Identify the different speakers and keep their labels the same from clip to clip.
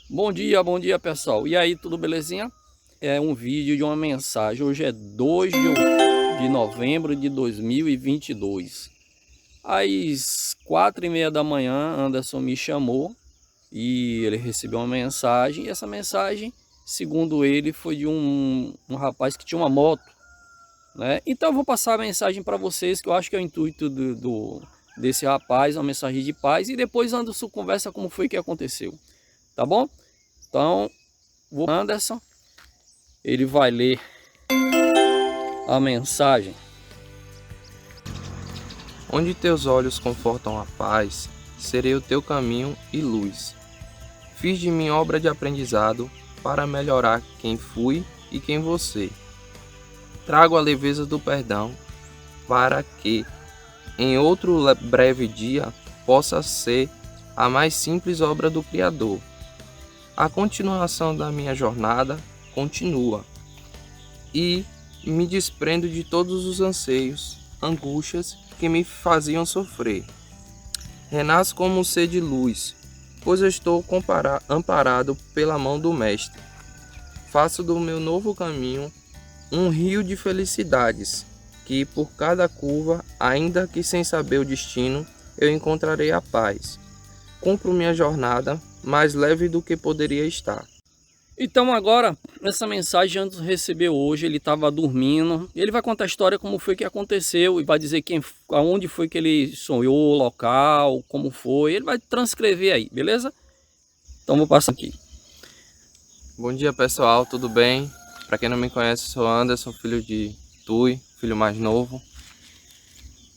Speaker 1: Bom dia pessoal. E aí, tudo belezinha? É um vídeo de uma mensagem. Hoje é 2 de novembro de 2022. Às 4h30 da manhã, Anderson me chamou e ele recebeu uma mensagem. E essa mensagem, segundo ele, foi de um rapaz que tinha uma moto, né? Então eu vou passar a mensagem para vocês, que eu acho que é o intuito desse rapaz, uma mensagem de paz. E depois Anderson conversa como foi que aconteceu, tá bom? Então, Anderson, ele vai ler a mensagem.
Speaker 2: Onde teus olhos confortam a paz, serei o teu caminho e luz. Fiz de mim obra de aprendizado para melhorar quem fui e quem vou ser. Trago a leveza do perdão para que, em outro breve dia, possa ser a mais simples obra do Criador. A continuação da minha jornada continua e me desprendo de todos os anseios, angústias que me faziam sofrer. Renasço como um ser de luz, pois eu estou amparado pela mão do Mestre. Faço do meu novo caminho um rio de felicidades, que por cada curva, ainda que sem saber o destino, eu encontrarei a paz. Cumpro minha jornada mais leve do que poderia estar.
Speaker 1: Então agora, essa mensagem Anderson recebeu hoje, ele estava dormindo. Ele vai contar a história como foi que aconteceu e vai dizer aonde foi que ele sonhou, o local, como foi. Ele vai transcrever aí, beleza? Então vou passar aqui.
Speaker 2: Bom dia pessoal, tudo bem? Para quem não me conhece, sou Anderson, filho de Tui, filho mais novo.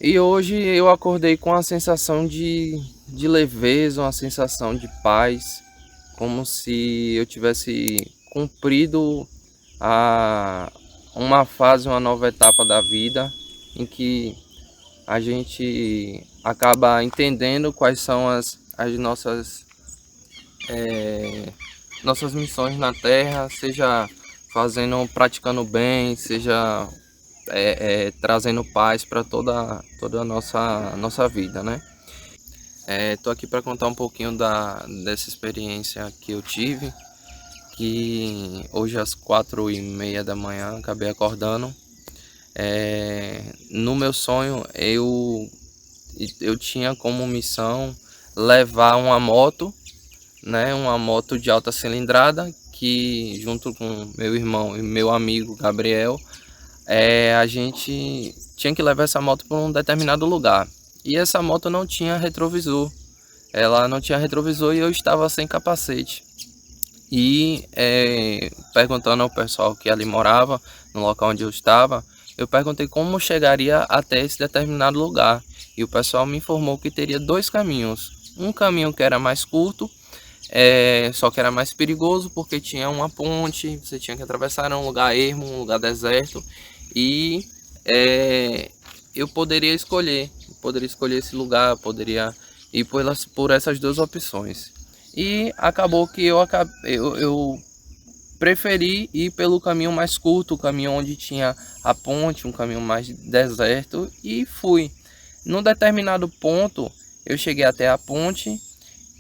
Speaker 2: E hoje eu acordei com a sensação de leveza, uma sensação de paz, como se eu tivesse cumprido uma fase, uma nova etapa da vida, em que a gente acaba entendendo quais são as nossas missões na Terra, seja praticando bem, seja trazendo paz para toda a nossa vida, né? Tô aqui para contar um pouquinho dessa experiência que eu tive, que hoje às 4h30 da manhã acabei acordando. No meu sonho eu tinha como missão levar uma moto, né? Uma moto de alta cilindrada, que junto com meu irmão e meu amigo Gabriel, a gente tinha que levar essa moto para um determinado lugar. E essa moto não tinha retrovisor. Ela não tinha retrovisor e eu estava sem capacete. E perguntando ao pessoal que ali morava, no local onde eu estava, eu perguntei como chegaria até esse determinado lugar. E o pessoal me informou que teria dois caminhos. Um caminho que era mais curto, só que era mais perigoso porque tinha uma ponte, você tinha que atravessar um lugar ermo, um lugar deserto. E eu poderia escolher esse lugar, poderia ir por essas duas opções. E acabou que eu preferi ir pelo caminho mais curto, o caminho onde tinha a ponte, um caminho mais deserto, e fui. Num determinado ponto, eu cheguei até a ponte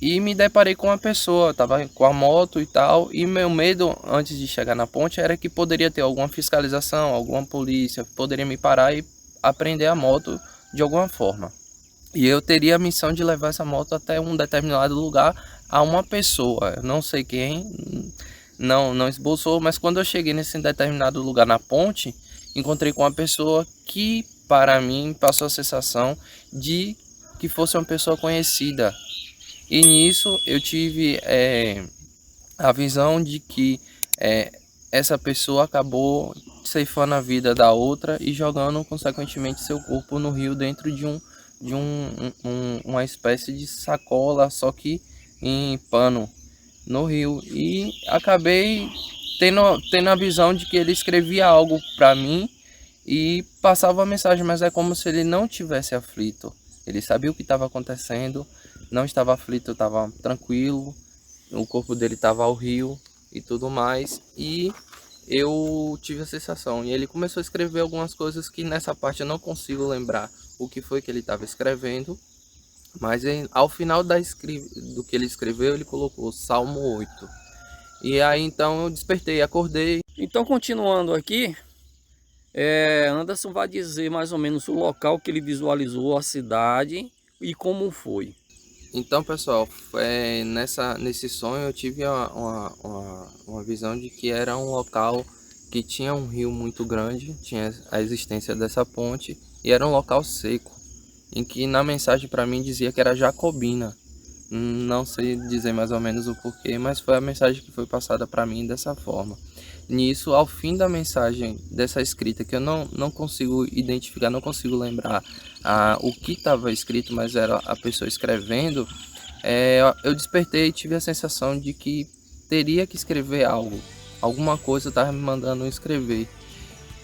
Speaker 2: e me deparei com uma pessoa, estava com a moto e tal, e meu medo antes de chegar na ponte era que poderia ter alguma fiscalização, alguma polícia, poderia me parar e apreender a moto de alguma forma. E eu teria a missão de levar essa moto até um determinado lugar a uma pessoa, eu não sei quem, não esboçou, mas quando eu cheguei nesse determinado lugar na ponte, encontrei com uma pessoa que para mim passou a sensação de que fosse uma pessoa conhecida. E nisso eu tive a visão de que essa pessoa acabou ceifando a vida da outra e jogando consequentemente seu corpo no rio dentro uma espécie de sacola, só que em pano, no rio. E acabei tendo a visão de que ele escrevia algo para mim e passava a mensagem, mas é como se ele não tivesse aflito. Ele sabia o que estava acontecendo, não estava aflito, estava tranquilo, o corpo dele estava ao rio e tudo mais. E eu tive a sensação. E ele começou a escrever algumas coisas que nessa parte eu não consigo lembrar o que foi que ele estava escrevendo. Mas ao final do que ele escreveu, ele colocou Salmo 8. E aí então eu despertei, acordei.
Speaker 1: Então, continuando aqui, Anderson vai dizer mais ou menos o local que ele visualizou, a cidade e como foi.
Speaker 2: Então, pessoal, nesse sonho eu tive uma visão de que era um local que tinha um rio muito grande, tinha a existência dessa ponte, e era um local seco, em que na mensagem para mim dizia que era Jacobina. Não sei dizer mais ou menos o porquê, mas foi a mensagem que foi passada para mim dessa forma. Nisso, ao fim da mensagem dessa escrita, que eu não consigo identificar, não consigo lembrar o que estava escrito, mas era a pessoa escrevendo, eu despertei e tive a sensação de que teria que escrever algo. Alguma coisa estava me mandando escrever.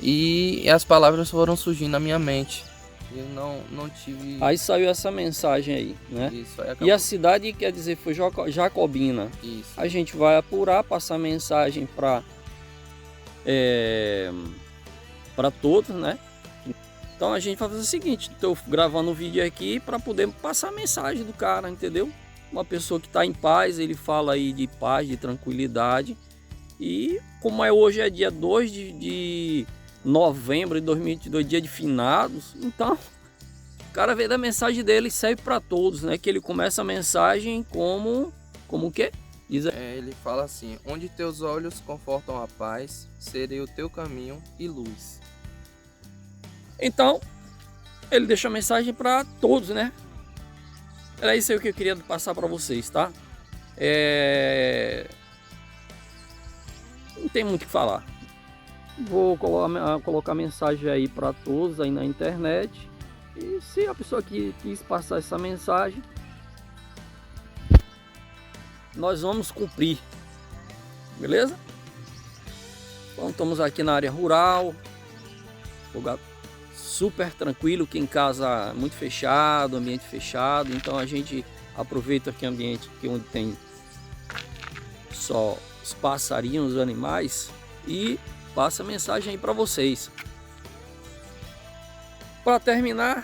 Speaker 2: E as palavras foram surgindo na minha mente. Eu não tive...
Speaker 1: Aí saiu essa mensagem aí, né?
Speaker 2: Isso, aí
Speaker 1: E a cidade, quer dizer, foi Jacobina.
Speaker 2: Isso.
Speaker 1: A gente vai apurar, passar mensagem para todos, né? Então a gente vai fazer o seguinte: estou gravando o vídeo aqui para poder passar a mensagem do cara, entendeu? Uma pessoa que está em paz, ele fala aí de paz, de tranquilidade. E como hoje é dia 2 de novembro de 2022, dia de finados, então o cara vê da mensagem dele, serve para todos, né? Que ele começa a mensagem como o quê? Diz aí.
Speaker 2: Ele fala assim: onde teus olhos confortam a paz, serei o teu caminho e luz.
Speaker 1: Então, ele deixa a mensagem para todos, né? Era isso aí que eu queria passar para vocês, tá? Não tem muito o que falar. Vou colocar mensagem aí para todos aí na internet. E se a pessoa que quis passar essa mensagem, nós vamos cumprir. Beleza? Então estamos aqui na área rural. Lugar super tranquilo, aqui em casa muito fechado, ambiente fechado. Então a gente aproveita aqui o ambiente que onde tem só os passarinhos, os animais, e passa a mensagem aí para vocês. Para terminar,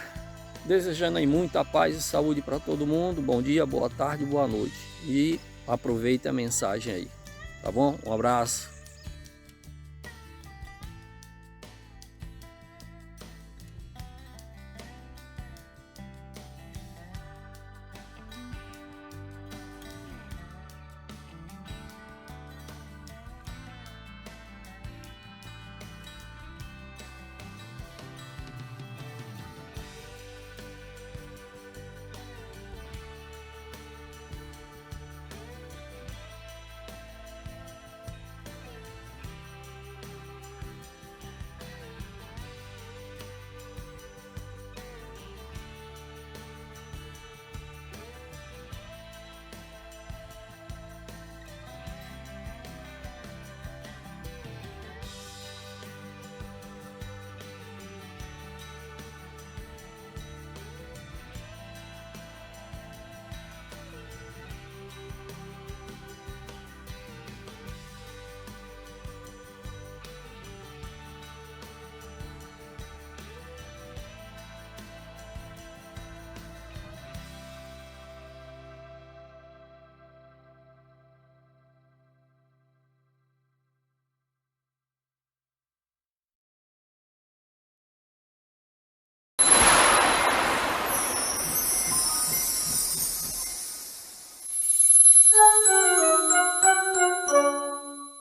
Speaker 1: desejando aí muita paz e saúde para todo mundo. Bom dia, boa tarde, boa noite. E aproveite a mensagem aí, tá bom? Um abraço.